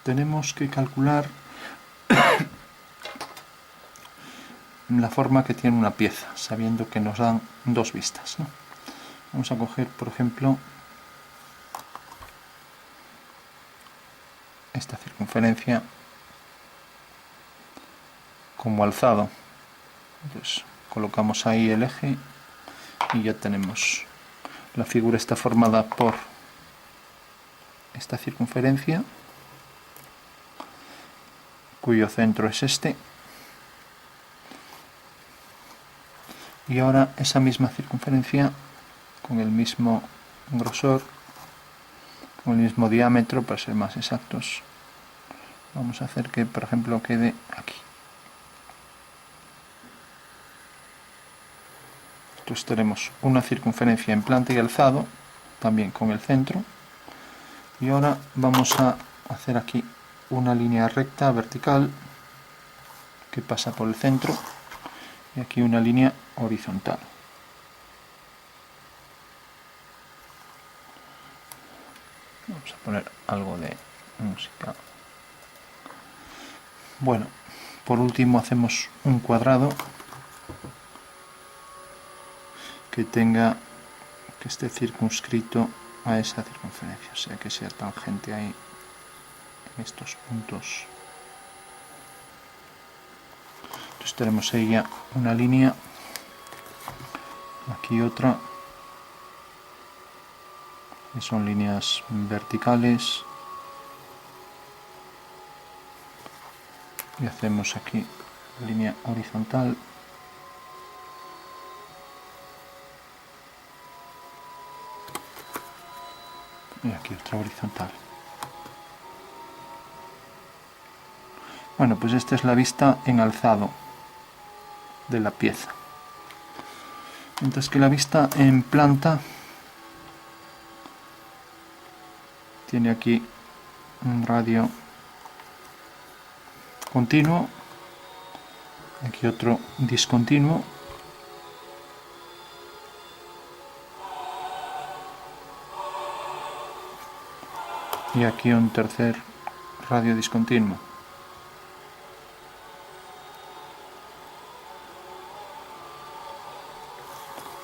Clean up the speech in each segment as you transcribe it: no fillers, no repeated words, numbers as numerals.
tenemos que calcular la forma que tiene una pieza, sabiendo que nos dan dos vistas, ¿no? Vamos a coger, por ejemplo, esta circunferencia como alzado. Entonces colocamos ahí el eje y ya tenemos. La figura está formada por esta circunferencia, cuyo centro es este, y ahora esa misma circunferencia con el mismo grosor, con el mismo diámetro, para ser más exactos, vamos a hacer que, por ejemplo, quede aquí. Entonces tenemos una circunferencia en planta y alzado, también con el centro, y ahora vamos a hacer aquí una línea recta vertical que pasa por el centro, y aquí una línea horizontal. Vamos a poner algo de música. Bueno, por último hacemos un cuadrado que esté circunscrito a esa circunferencia, o sea que sea tangente ahí en estos puntos. Entonces tenemos ahí ya una línea, aquí otra, que son líneas verticales, y hacemos aquí línea horizontal, y aquí otra horizontal. Bueno, pues esta es la vista en alzado de la pieza. Mientras que la vista en planta tiene aquí un radio continuo, aquí otro discontinuo, y aquí un tercer radio discontinuo.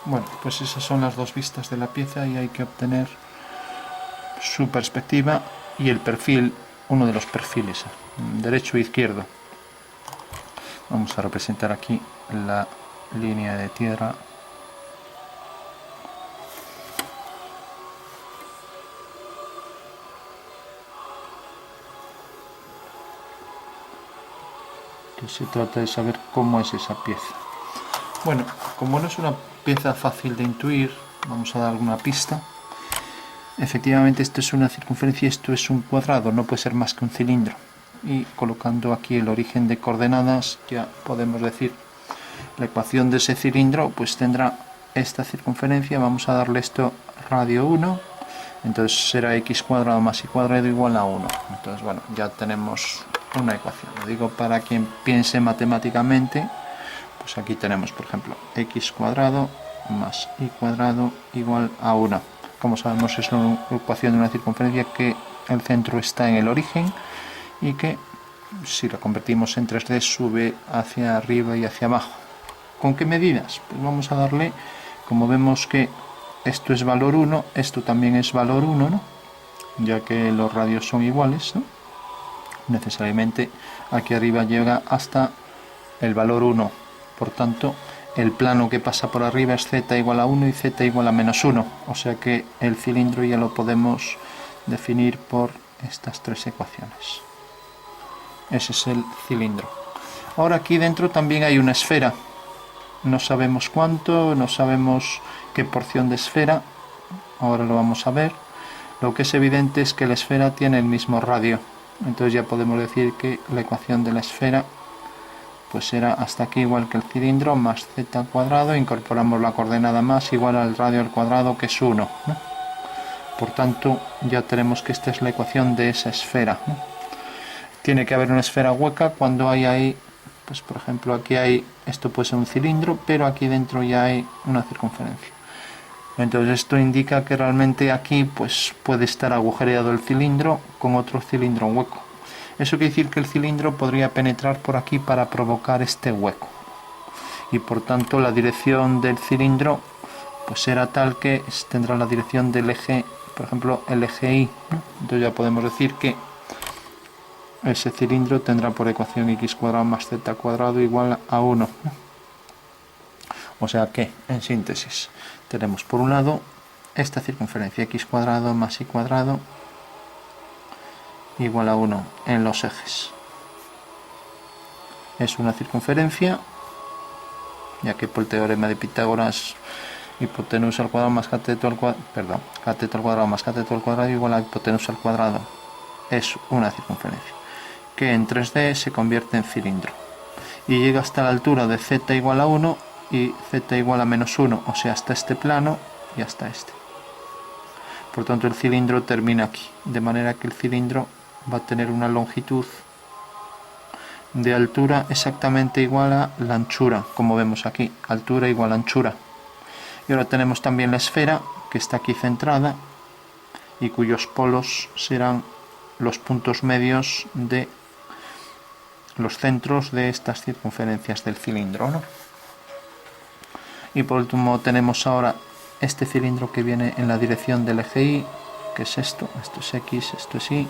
Bueno, pues esas son las dos vistas de la pieza y hay que obtener su perspectiva y el perfil, uno de los perfiles, derecho e izquierdo. Vamos a representar aquí la línea de tierra. Que se trata de saber cómo es esa pieza. Bueno, como no es una pieza fácil de intuir, vamos a dar alguna pista. Efectivamente, esto es una circunferencia y esto es un cuadrado, no puede ser más que un cilindro. Y colocando aquí el origen de coordenadas, ya podemos decir la ecuación de ese cilindro, pues tendrá esta circunferencia. Vamos a darle esto radio 1, entonces será x cuadrado más y cuadrado igual a 1. Entonces, bueno, ya tenemos una ecuación. Lo digo para quien piense matemáticamente. Pues aquí tenemos, por ejemplo, x cuadrado más y cuadrado igual a 1. Como sabemos, es una ecuación de una circunferencia que el centro está en el origen y que, si la convertimos en 3D, sube hacia arriba y hacia abajo. ¿Con qué medidas? Pues vamos a darle, como vemos que esto es valor 1, esto también es valor 1, ¿no? Ya que los radios son iguales, ¿no? Necesariamente aquí arriba llega hasta el valor 1. Por tanto, el plano que pasa por arriba es z igual a 1 y z igual a menos 1. O sea que el cilindro ya lo podemos definir por estas tres ecuaciones. Ese es el cilindro. Ahora aquí dentro también hay una esfera. No sabemos cuánto, no sabemos qué porción de esfera. Ahora lo vamos a ver. Lo que es evidente es que la esfera tiene el mismo radio. Entonces ya podemos decir que la ecuación de la esfera pues será hasta aquí igual que el cilindro, más z al cuadrado, incorporamos la coordenada más igual al radio al cuadrado, que es 1, ¿no? Por tanto, ya tenemos que esta es la ecuación de esa esfera, ¿no? Tiene que haber una esfera hueca cuando hay ahí, pues por ejemplo aquí hay, esto puede ser un cilindro, pero aquí dentro ya hay una circunferencia. Entonces esto indica que realmente aquí pues puede estar agujereado el cilindro con otro cilindro hueco. Eso quiere decir que el cilindro podría penetrar por aquí para provocar este hueco. Y por tanto la dirección del cilindro pues será tal que tendrá la dirección del eje, por ejemplo el eje Y, ¿no? Entonces ya podemos decir que ese cilindro tendrá por ecuación x² más z² igual a 1. O sea que, en síntesis, tenemos por un lado esta circunferencia x² más y² igual a 1 en los ejes. Es una circunferencia, ya que por el teorema de Pitágoras hipotenusa al cuadrado más cateto al cuadrado, cateto al cuadrado más cateto al cuadrado igual a hipotenusa al cuadrado. Es una circunferencia que en 3D se convierte en cilindro y llega hasta la altura de z igual a 1 y z igual a menos 1, o sea, hasta este plano y hasta este. Por tanto, el cilindro termina aquí, de manera que el cilindro va a tener una longitud de altura exactamente igual a la anchura, como vemos aquí, altura igual a anchura. Y ahora tenemos también la esfera, que está aquí centrada y cuyos polos serán los puntos medios de los centros de estas circunferencias del cilindro, ¿no? Y por último tenemos ahora este cilindro que viene en la dirección del eje Y, que es esto es X, esto es Y,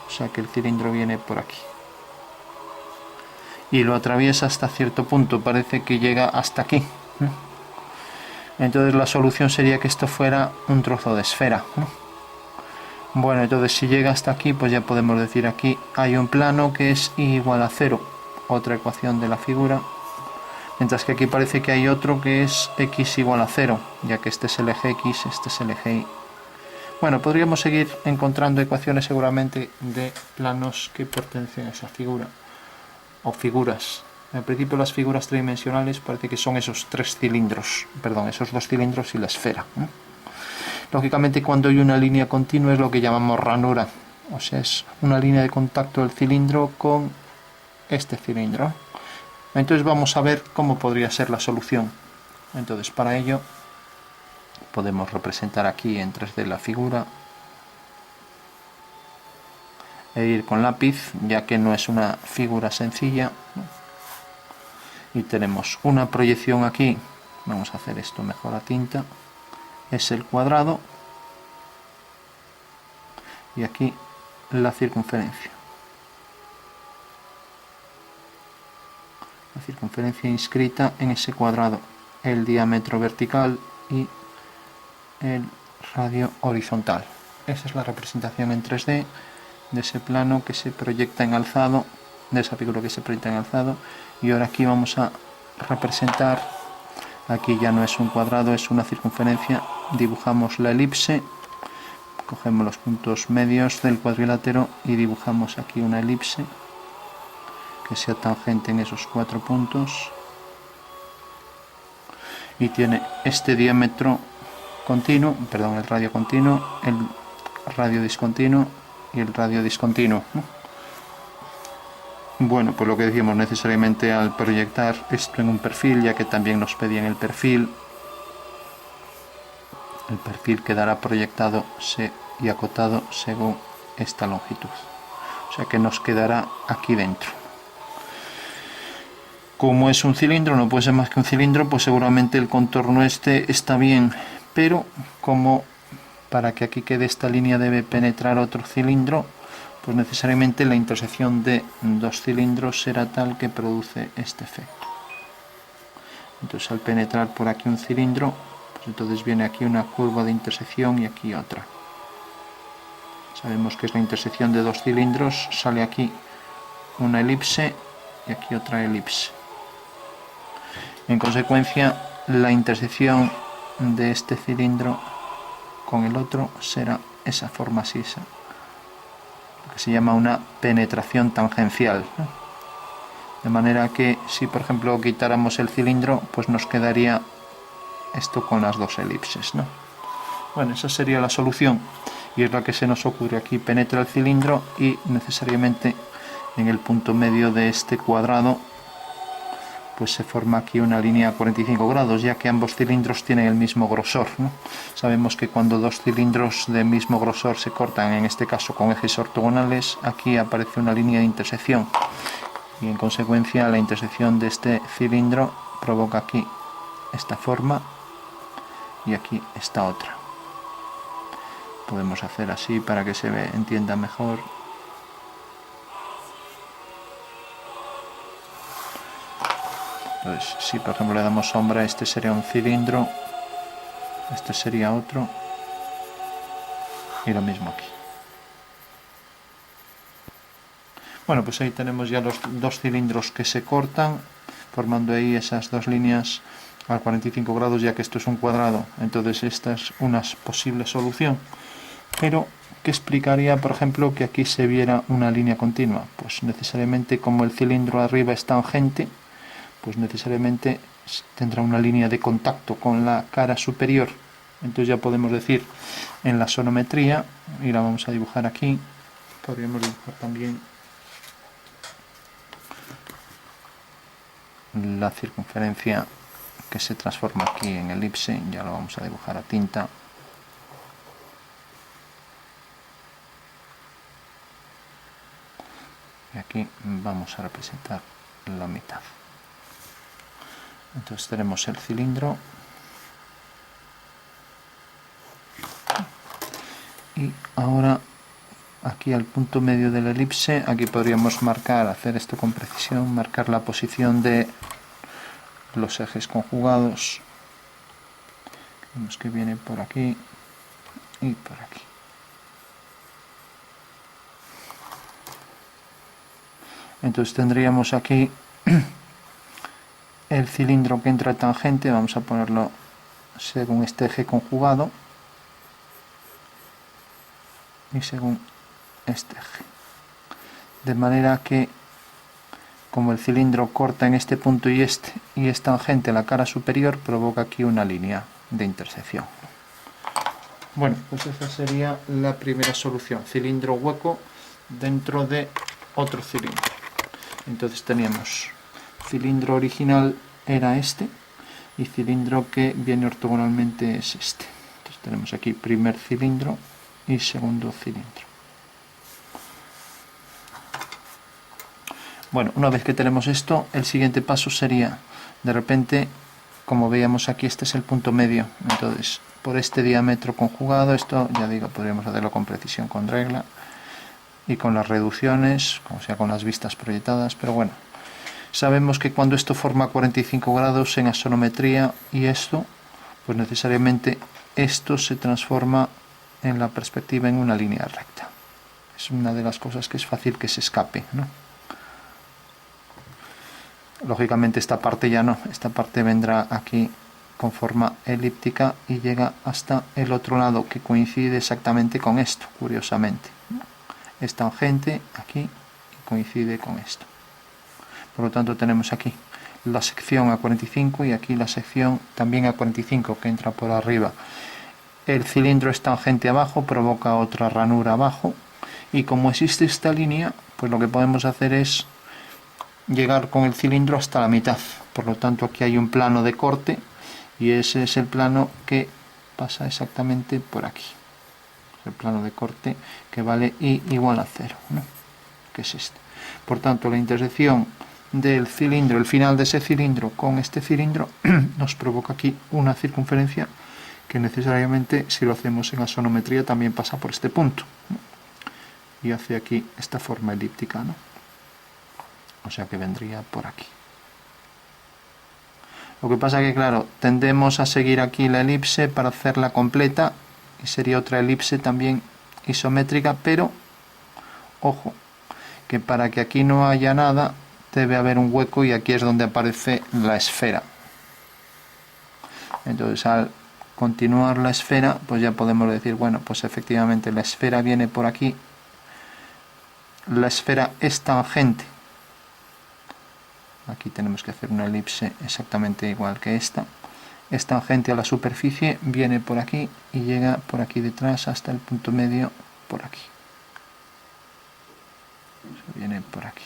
o sea que el cilindro viene por aquí. Y lo atraviesa hasta cierto punto, parece que llega hasta aquí. Entonces la solución sería que esto fuera un trozo de esfera. Bueno, entonces si llega hasta aquí, pues ya podemos decir aquí hay un plano que es y igual a 0, otra ecuación de la figura. Mientras que aquí parece que hay otro que es x igual a 0, ya que este es el eje X, este es el eje Y. Bueno, podríamos seguir encontrando ecuaciones seguramente de planos que pertenecen a esa figura, o figuras. En principio las figuras tridimensionales parece que son esos tres cilindros, perdón, esos dos cilindros y la esfera. Lógicamente cuando hay una línea continua es lo que llamamos ranura, o sea, es una línea de contacto del cilindro con este cilindro. Entonces vamos a ver cómo podría ser la solución. Entonces para ello podemos representar aquí en 3D la figura e ir con lápiz, ya que no es una figura sencilla. Y tenemos una proyección aquí, vamos a hacer esto mejor a tinta, es el cuadrado y aquí la circunferencia. La circunferencia inscrita en ese cuadrado, el diámetro vertical y el radio horizontal. Esa es la representación en 3D de ese plano que se proyecta en alzado, de esa figura que se proyecta en alzado. Y ahora aquí vamos a representar, aquí ya no es un cuadrado, es una circunferencia. Dibujamos la elipse, cogemos los puntos medios del cuadrilátero y dibujamos aquí una elipse que sea tangente en esos 4 puntos y tiene este diámetro continuo, perdón, el radio continuo, el radio discontinuo y el radio discontinuo. Bueno, pues lo que decíamos, necesariamente al proyectar esto en un perfil, ya que también nos pedían el perfil quedará proyectado y acotado según esta longitud, o sea que nos quedará aquí dentro. Como es un cilindro, no puede ser más que un cilindro, pues seguramente el contorno este está bien, pero como para que aquí quede esta línea debe penetrar otro cilindro, pues necesariamente la intersección de dos cilindros será tal que produce este efecto. Entonces al penetrar por aquí un cilindro, pues entonces viene aquí una curva de intersección y aquí otra. Sabemos que es la intersección de dos cilindros, sale aquí una elipse y aquí otra elipse. En consecuencia, la intersección de este cilindro con el otro será esa forma así, lo que se llama una penetración tangencial. De manera que si por ejemplo quitáramos el cilindro, pues nos quedaría esto con las dos elipses, ¿no? Bueno, esa sería la solución y es la que se nos ocurre aquí. Penetra el cilindro y necesariamente en el punto medio de este cuadrado pues se forma aquí una línea a 45 grados, ya que ambos cilindros tienen el mismo grosor, ¿no? Sabemos que cuando dos cilindros de mismo grosor se cortan, en este caso con ejes ortogonales, aquí aparece una línea de intersección, y en consecuencia la intersección de este cilindro provoca aquí esta forma y aquí esta otra. Podemos hacer así para que se entienda mejor. Entonces, si por ejemplo le damos sombra, este sería un cilindro, este sería otro, y lo mismo aquí. Bueno, pues ahí tenemos ya los dos cilindros que se cortan, formando ahí esas dos líneas a 45 grados, ya que esto es un cuadrado. Entonces esta es una posible solución. Pero, ¿qué explicaría, por ejemplo, que aquí se viera una línea continua? Pues necesariamente, como el cilindro arriba es tangente, pues necesariamente tendrá una línea de contacto con la cara superior. Entonces ya podemos decir en la sonometría, y la vamos a dibujar aquí, podríamos dibujar también la circunferencia que se transforma aquí en elipse, ya lo vamos a dibujar a tinta. Y aquí vamos a representar la mitad. Entonces tenemos el cilindro y ahora aquí al punto medio de la elipse, aquí podríamos marcar, hacer esto con precisión, marcar la posición de los ejes conjugados. Vemos que viene por aquí y por aquí. Entonces tendríamos aquí el cilindro que entra tangente, vamos a ponerlo según este eje conjugado y según este eje, de manera que como el cilindro corta en este punto y es tangente a la cara superior, provoca aquí una línea de intersección. Bueno, pues esa sería la primera solución, cilindro hueco dentro de otro cilindro. Entonces teníamos cilindro original era este y cilindro que viene ortogonalmente es este. Entonces tenemos aquí primer cilindro y segundo cilindro. Bueno, una vez que tenemos esto, el siguiente paso sería, de repente, como veíamos aquí, este es el punto medio. Entonces, por este diámetro conjugado, esto ya digo, podríamos hacerlo con precisión, con regla y con las reducciones, como sea con las vistas proyectadas, pero bueno, sabemos que cuando esto forma 45 grados en axonometría y esto, pues necesariamente esto se transforma en la perspectiva en una línea recta. Es una de las cosas que es fácil que se escape, ¿no? Lógicamente esta parte ya no, esta parte vendrá aquí con forma elíptica y llega hasta el otro lado, que coincide exactamente con esto, curiosamente. Es tangente aquí y coincide con esto. Por lo tanto tenemos aquí la sección a 45 y aquí la sección también a 45 que entra por arriba. El cilindro es tangente abajo, provoca otra ranura abajo, y como existe esta línea, pues lo que podemos hacer es llegar con el cilindro hasta la mitad. Por lo tanto aquí hay un plano de corte y ese es el plano que pasa exactamente por aquí. El plano de corte que vale I igual a 0, ¿no? Que es este. Por tanto, la intersección del cilindro, el final de ese cilindro con este cilindro nos provoca aquí una circunferencia que necesariamente, si lo hacemos en axonometría, también pasa por este punto, ¿no? Y hace aquí esta forma elíptica, ¿no? O sea que vendría por aquí. Lo que pasa que, claro, tendemos a seguir aquí la elipse para hacerla completa y sería otra elipse también isométrica, pero ojo, que para que aquí no haya nada debe haber un hueco y aquí es donde aparece la esfera. Entonces al continuar la esfera, pues ya podemos decir, bueno, pues efectivamente la esfera viene por aquí, la esfera es tangente. Aquí tenemos que hacer una elipse exactamente igual que esta. Es tangente a la superficie, viene por aquí y llega por aquí detrás hasta el punto medio por aquí. Viene por aquí.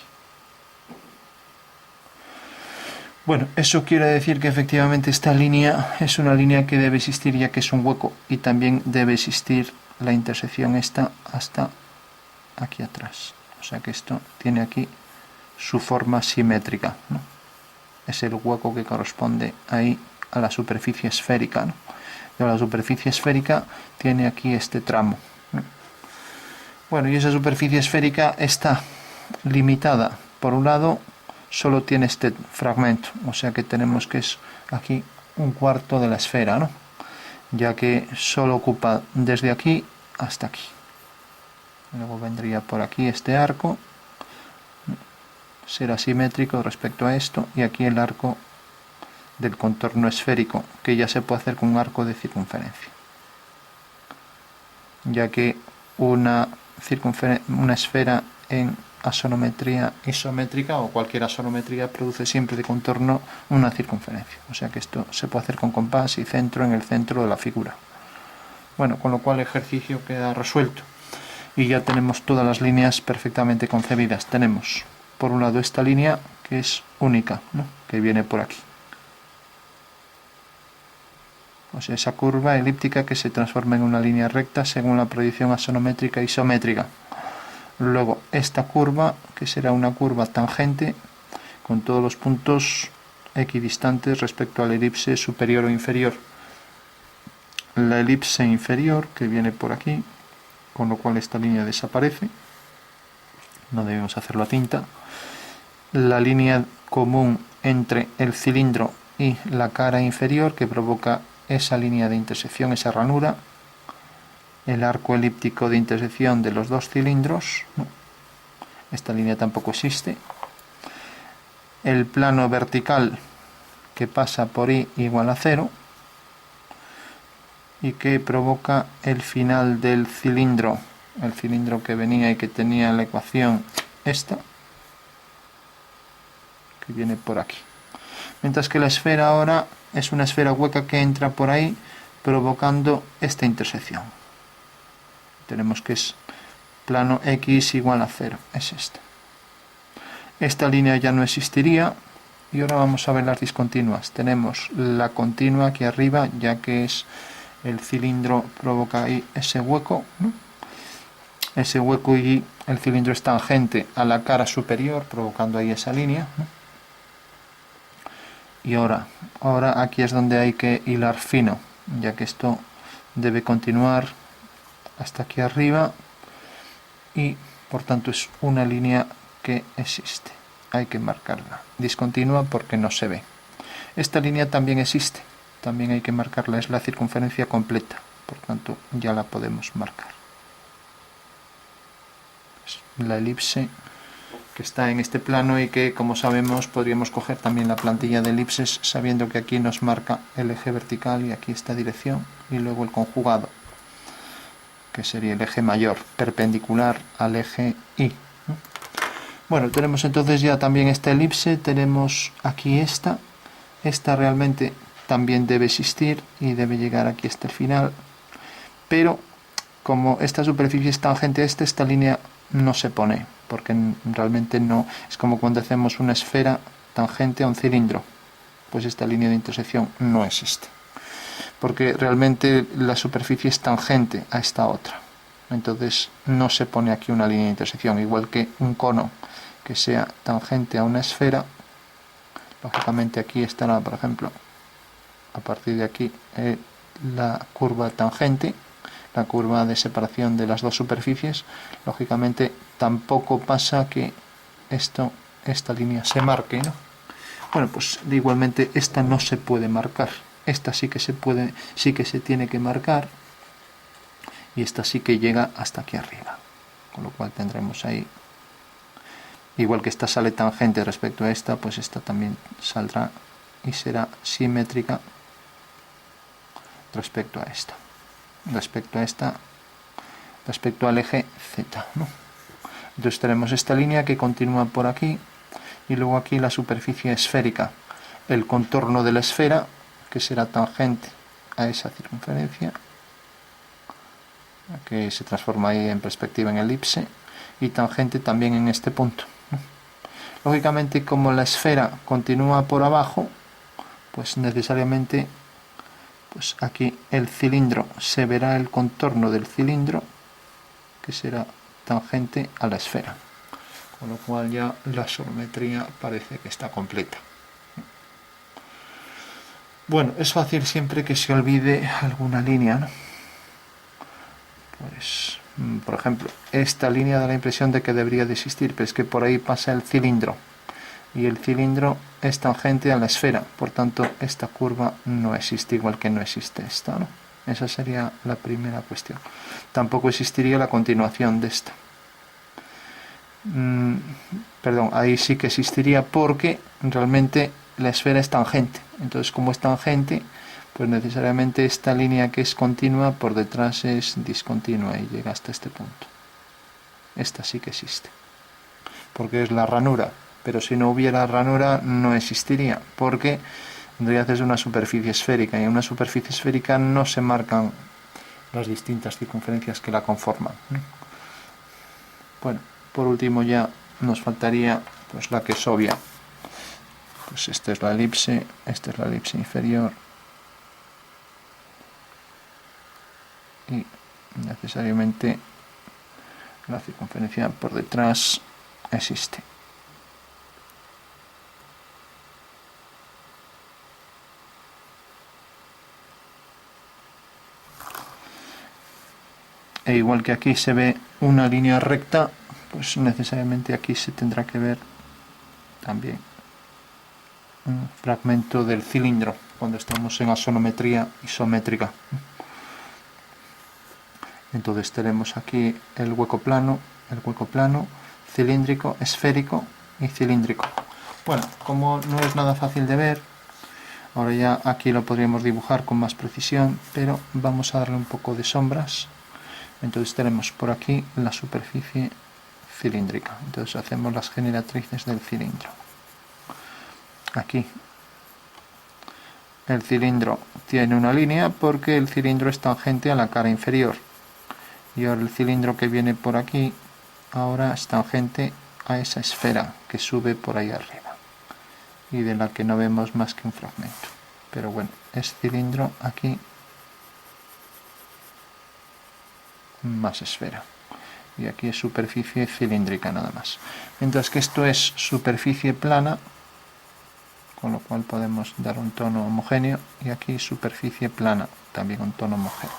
Bueno, eso quiere decir que efectivamente esta línea es una línea que debe existir ya que es un hueco, y también debe existir la intersección esta hasta aquí atrás. O sea que esto tiene aquí su forma simétrica, ¿no? Es el hueco que corresponde ahí a la superficie esférica, ¿no? La superficie esférica tiene aquí este tramo, ¿no? Bueno, y esa superficie esférica está limitada. Por un lado, solo tiene este fragmento, o sea que tenemos que es aquí un cuarto de la esfera, ¿no? Ya que solo ocupa desde aquí hasta aquí. Luego vendría por aquí este arco, será simétrico respecto a esto, y aquí el arco del contorno esférico, que ya se puede hacer con un arco de circunferencia, ya que una esfera en asonometría isométrica o cualquier asonometría produce siempre de contorno una circunferencia, o sea que esto se puede hacer con compás y centro en el centro de la figura. Bueno, con lo cual el ejercicio queda resuelto y ya tenemos todas las líneas perfectamente concebidas. Tenemos por un lado esta línea que es única, ¿no? Que viene por aquí, o sea, esa curva elíptica que se transforma en una línea recta según la proyección asonométrica isométrica. Luego esta curva, que será una curva tangente con todos los puntos equidistantes respecto a la elipse superior o inferior. La elipse inferior, que viene por aquí, con lo cual esta línea desaparece, no debemos hacerlo a tinta. La línea común entre el cilindro y la cara inferior, que provoca esa línea de intersección, esa ranura. El arco elíptico de intersección de los dos cilindros, ¿no? Esta línea tampoco existe. El plano vertical que pasa por I igual a 0 y que provoca el final del cilindro, el cilindro que venía y que tenía la ecuación esta, que viene por aquí. Mientras que la esfera ahora es una esfera hueca que entra por ahí provocando esta intersección. Tenemos que es plano X igual a 0, es esta. Esta línea ya no existiría y ahora vamos a ver las discontinuas. Tenemos la continua aquí arriba, ya que es el cilindro, provoca ahí ese hueco, ¿no? Ese hueco, y el cilindro es tangente a la cara superior, provocando ahí esa línea, ¿no? Y ahora aquí es donde hay que hilar fino, ya que esto debe continuar hasta aquí arriba y por tanto es una línea que existe, hay que marcarla. Discontinua porque no se ve. Esta línea también existe, también hay que marcarla, es la circunferencia completa, por tanto ya la podemos marcar. Es la elipse que está en este plano y que, como sabemos, podríamos coger también la plantilla de elipses sabiendo que aquí nos marca el eje vertical y aquí esta dirección, y luego el conjugado, que sería el eje mayor perpendicular al eje Y, ¿no? Bueno, tenemos entonces ya también esta elipse, tenemos aquí esta realmente también debe existir y debe llegar aquí hasta el final, pero como esta superficie es tangente a esta línea no se pone, porque realmente no, es como cuando hacemos una esfera tangente a un cilindro, pues esta línea de intersección no existe, porque realmente la superficie es tangente a esta otra, entonces no se pone aquí una línea de intersección, igual que un cono que sea tangente a una esfera, lógicamente aquí estará, por ejemplo, a partir de aquí la curva tangente, la curva de separación de las dos superficies, lógicamente tampoco pasa que esta línea se marque, ¿no? Bueno, pues igualmente esta no se puede marcar, esta sí que se puede, sí que se tiene que marcar, y esta sí que llega hasta aquí arriba, con lo cual tendremos ahí, igual que esta sale tangente respecto a esta, pues esta también saldrá y será simétrica respecto a esta, respecto al eje Z, ¿no? Entonces tenemos esta línea que continúa por aquí y luego aquí la superficie esférica, el contorno de la esfera que será tangente a esa circunferencia, que se transforma ahí en perspectiva en elipse, y tangente también en este punto, ¿no? Lógicamente, como la esfera continúa por abajo, pues necesariamente pues aquí el cilindro, se verá el contorno del cilindro, que será tangente a la esfera, con lo cual ya la sonometría parece que está completa. Bueno, es fácil siempre que se olvide alguna línea, ¿no? Pues, por ejemplo, esta línea da la impresión de que debería de existir, pero es que por ahí pasa el cilindro, y el cilindro es tangente a la esfera, por tanto esta curva no existe, igual que no existe esta, ¿no? Esa sería la primera cuestión. Tampoco existiría la continuación de esta. Perdón, ahí sí que existiría porque realmente la esfera es tangente. Entonces, como es tangente, pues necesariamente esta línea que es continua por detrás es discontinua y llega hasta este punto. Esta sí que existe, porque es la ranura. Pero si no hubiera ranura no existiría, porque en realidad es una superficie esférica, y en una superficie esférica no se marcan las distintas circunferencias que la conforman. Bueno, por último ya nos faltaría pues la que es obvia. Pues esta es la elipse inferior, y necesariamente la circunferencia por detrás existe. E igual que aquí se ve una línea recta, pues necesariamente aquí se tendrá que ver también un fragmento del cilindro cuando estamos en asonometría isométrica. Entonces tenemos aquí el hueco plano, cilíndrico, esférico y cilíndrico. Bueno, como no es nada fácil de ver, ahora ya aquí lo podríamos dibujar con más precisión, pero vamos a darle un poco de sombras. Entonces tenemos por aquí la superficie cilíndrica. Entonces hacemos las generatrices del cilindro. Aquí el cilindro tiene una línea porque el cilindro es tangente a la cara inferior. Y ahora el cilindro que viene por aquí ahora es tangente a esa esfera que sube por ahí arriba y de la que no vemos más que un fragmento. Pero bueno, es cilindro aquí más esfera. Y aquí es superficie cilíndrica nada más. Mientras que esto es superficie plana, con lo cual podemos dar un tono homogéneo, y aquí superficie plana, también un tono homogéneo.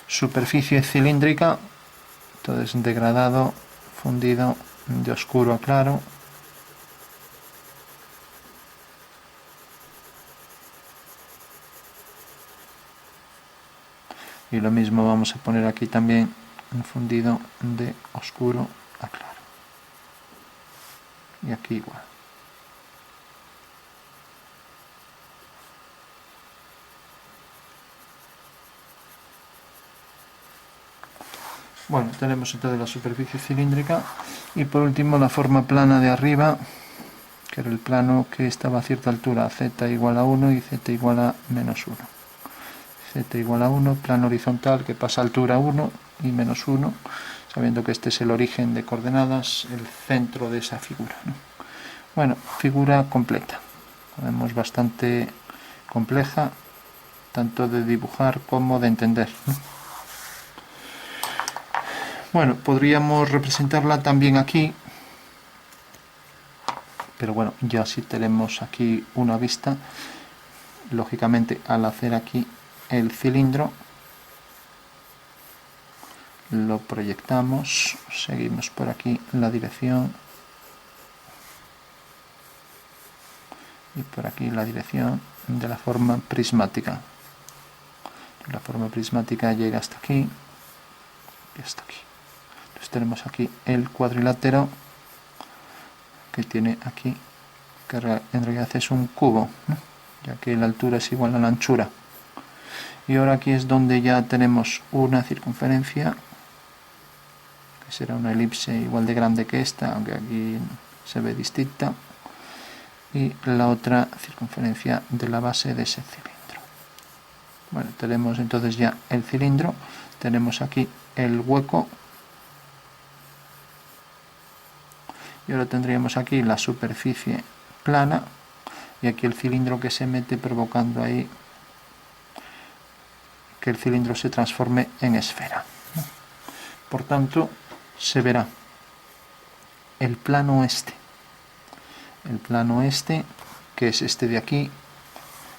Superficie cilíndrica, entonces degradado, fundido de oscuro a claro. Y lo mismo vamos a poner aquí también un fundido de oscuro a claro. Y aquí igual. Bueno, tenemos entonces la superficie cilíndrica y por último la forma plana de arriba, que era el plano que estaba a cierta altura, z igual a 1 y z igual a menos 1. Z igual a 1, plano horizontal que pasa a altura 1 y menos 1, sabiendo que este es el origen de coordenadas, el centro de esa figura, ¿no? Bueno, figura completa. Vemos bastante compleja, tanto de dibujar como de entender, ¿no? Bueno, podríamos representarla también aquí, pero bueno, ya si tenemos aquí una vista, lógicamente al hacer aquí el cilindro, lo proyectamos, seguimos por aquí la dirección y por aquí la dirección de la forma prismática. La forma prismática llega hasta aquí y hasta aquí. Entonces tenemos aquí el cuadrilátero que tiene aquí, que en realidad es un cubo, ¿no? Ya que la altura es igual a la anchura. Y ahora aquí es donde ya tenemos una circunferencia, que será una elipse igual de grande que esta, aunque aquí se ve distinta, y la otra circunferencia de la base de ese cilindro. Bueno, tenemos entonces ya el cilindro, tenemos aquí el hueco, Y ahora tendríamos aquí la superficie plana y aquí el cilindro que se mete, provocando ahí que el cilindro se transforme en esfera. Por tanto, se verá el plano este, que es este de aquí,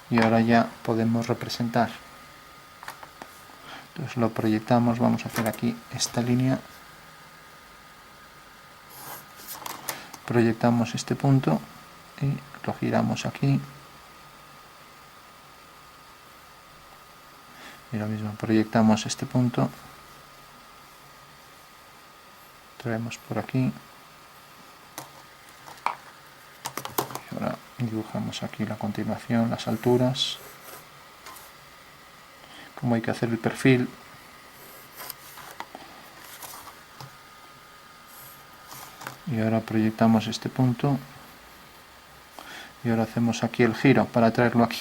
y ahora ya podemos representar. Entonces lo proyectamos, vamos a hacer aquí esta línea, proyectamos este punto y lo giramos aquí, y lo mismo, proyectamos este punto, traemos por aquí, y ahora dibujamos aquí la continuación, las alturas, cómo hay que hacer el perfil. Y ahora proyectamos este punto y ahora hacemos aquí el giro para traerlo aquí.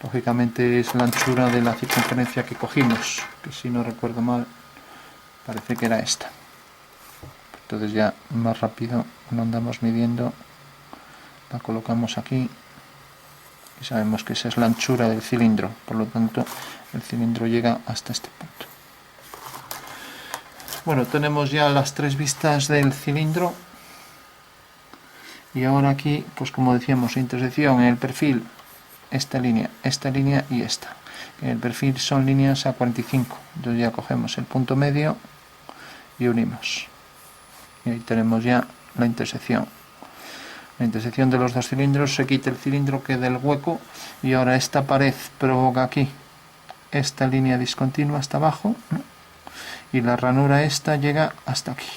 Lógicamente es la anchura de la circunferencia que cogimos, que si no recuerdo mal parece que era esta. Entonces ya más rápido lo andamos midiendo, la colocamos aquí y sabemos que esa es la anchura del cilindro, por lo tanto el cilindro llega hasta este punto. Bueno, tenemos ya las tres vistas del cilindro. Y ahora aquí, pues como decíamos, intersección en el perfil, esta línea y esta. En el perfil son líneas a 45, entonces ya cogemos el punto medio y unimos. Y ahí tenemos ya la intersección. La intersección de los dos cilindros, se quita el cilindro, queda el hueco, y ahora esta pared provoca aquí esta línea discontinua hasta abajo, ¿no? Y la ranura esta llega hasta aquí,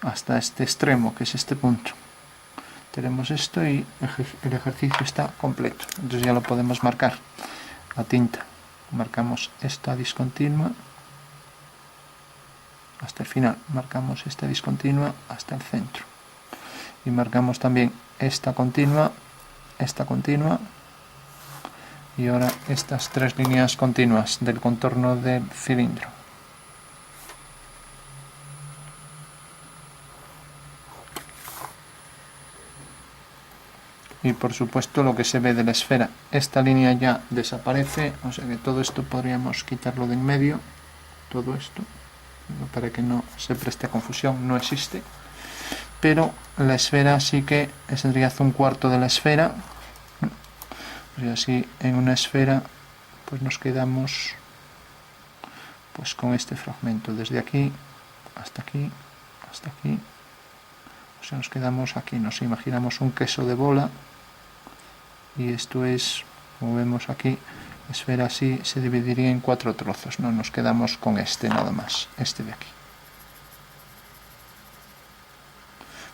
hasta este extremo, que es este punto. Tenemos esto y el ejercicio está completo. Entonces ya lo podemos marcar a tinta. Marcamos esta discontinua hasta el final. Marcamos esta discontinua hasta el centro. Y marcamos también esta continua, y ahora estas tres líneas continuas del contorno del cilindro. Y por supuesto lo que se ve de la esfera, esta línea ya desaparece, o sea que todo esto podríamos quitarlo de en medio, todo esto, para que no se preste confusión, no existe, pero la esfera sí que sería un cuarto de la esfera, y así en una esfera pues nos quedamos pues con este fragmento, desde aquí hasta aquí, hasta aquí, o sea nos quedamos aquí, nos imaginamos un queso de bola. Y esto es, como vemos aquí, la esfera así se dividiría en 4 trozos, no nos quedamos con este nada más, este de aquí.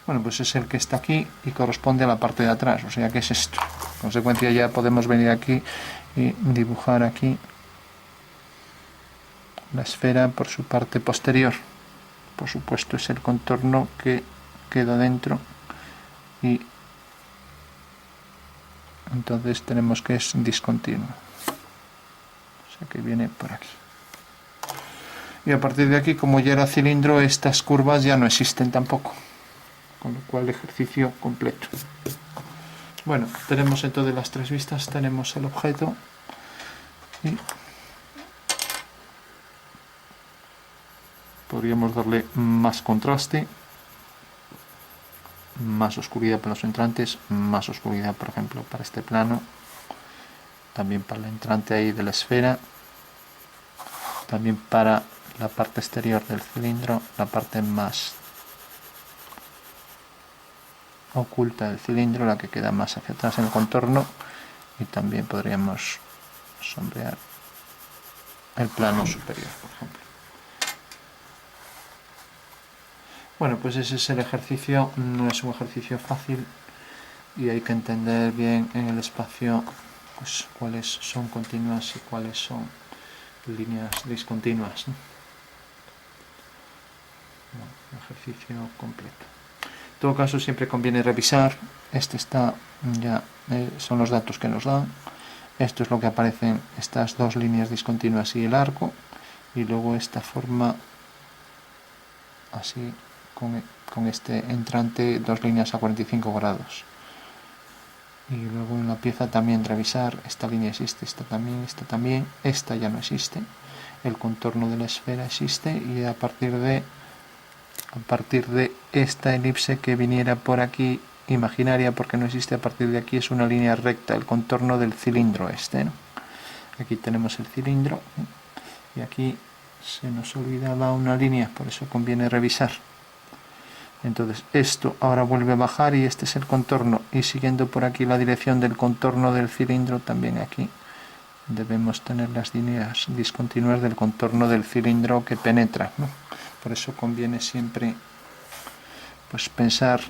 Bueno, pues es el que está aquí y corresponde a la parte de atrás, o sea que es esto. En consecuencia ya podemos venir aquí y dibujar aquí la esfera por su parte posterior. Por supuesto es el contorno que queda dentro y entonces tenemos que es discontinuo, o sea que viene por aquí. Y a partir de aquí, como ya era cilindro, estas curvas ya no existen tampoco, con lo cual el ejercicio completo. Bueno, tenemos entonces las tres vistas, tenemos el objeto y podríamos darle más contraste, más oscuridad para los entrantes, más oscuridad por ejemplo para este plano, también para el entrante ahí de la esfera, también para la parte exterior del cilindro, la parte más oculta del cilindro, la que queda más hacia atrás en el contorno, y también podríamos sombrear el plano superior por ejemplo. Bueno, pues ese es el ejercicio, no es un ejercicio fácil y hay que entender bien en el espacio pues cuáles son continuas y cuáles son líneas discontinuas, ¿no? Bueno, ejercicio completo. En todo caso siempre conviene revisar, este está ya, son los datos que nos dan, esto es lo que aparecen estas dos líneas discontinuas y el arco, y luego esta forma así con este entrante 2 líneas a 45 grados. Y luego en la pieza también revisar, esta línea existe, esta también, esta ya no existe, el contorno de la esfera existe, y a partir de esta elipse que viniera por aquí, imaginaria porque no existe, a partir de aquí es una línea recta, el contorno del cilindro este, ¿no? Aquí tenemos el cilindro y aquí se nos olvidaba una línea, por eso conviene revisar. Entonces esto ahora vuelve a bajar y este es el contorno, y siguiendo por aquí la dirección del contorno del cilindro, también aquí debemos tener las líneas discontinuas del contorno del cilindro que penetra, ¿no? Por eso conviene siempre pues pensar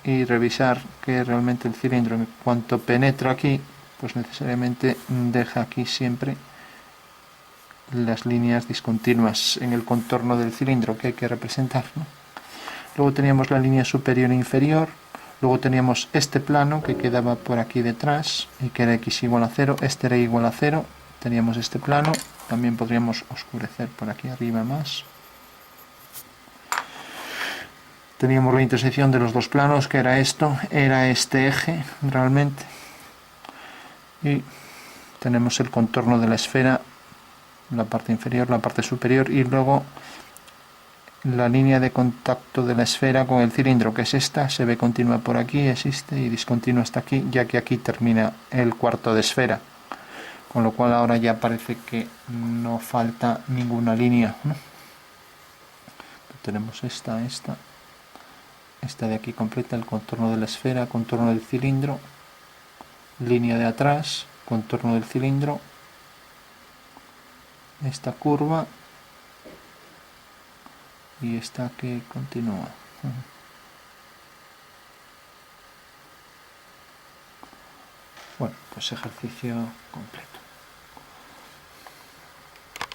y revisar que realmente el cilindro, en cuanto penetra aquí, pues necesariamente deja aquí siempre las líneas discontinuas en el contorno del cilindro que hay que representar, ¿no? Luego teníamos la línea superior e inferior, luego teníamos este plano que quedaba por aquí detrás y que era x igual a 0, este era igual a 0, teníamos este plano, también podríamos oscurecer por aquí arriba más. Teníamos la intersección de los dos planos, que era esto, era este eje realmente, y tenemos el contorno de la esfera, la parte inferior, la parte superior, y luego la línea de contacto de la esfera con el cilindro, que es esta, se ve continua por aquí, existe, y discontinua hasta aquí, ya que aquí termina el cuarto de esfera, con lo cual ahora ya parece que no falta ninguna línea, ¿no? Tenemos esta de aquí completa, el contorno de la esfera, contorno del cilindro, línea de atrás, contorno del cilindro, esta curva y esta que continúa. Bueno, pues ejercicio completo.